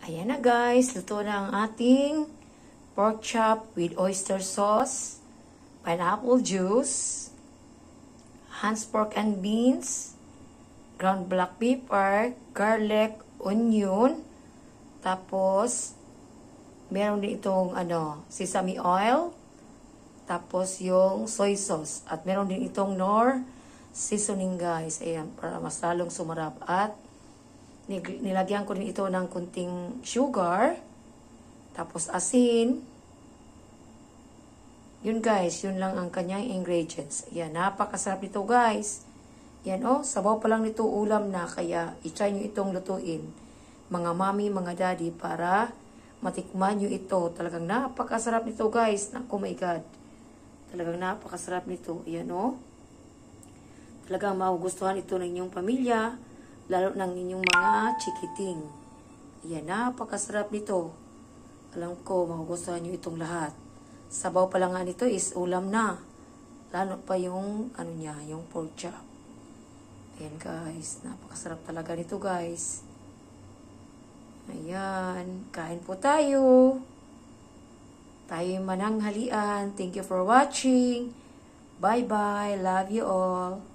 Ayan na guys, luto na ang ating pork chop with oyster sauce, pineapple juice, Hans pork and beans, ground black pepper, garlic, onion, tapos meron din itong sesame oil, tapos yung soy sauce, at meron din itong Knorr seasoning guys. Ayan, para mas lalong sumarap. At nilagyan ko din ito ng kunting sugar, tapos asin. Yun guys, yun lang ang kanyang ingredients. Ayan, napakasarap nito guys. Yan sabaw pa lang nito ulam na, kaya i-try nyo itong lutuin, mga mommy, mga daddy, para matikman nyo ito. Talagang napakasarap nito guys. Naku, my God. Talagang napakasarap nito. Ayan talagang magugustuhan ito ng inyong pamilya, lalo ng inyong mga chikiting. Ayan, napakasarap nito. Alam ko, magugustuhan nyo itong lahat. Sabaw pa lang nga nito is ulam na. Lalo pa yung, yung pork chop. Ayan guys, napakasarap talaga nito guys. Ayan, kain po tayo. Tayo mananghalian. Thank you for watching. Bye-bye. Love you all.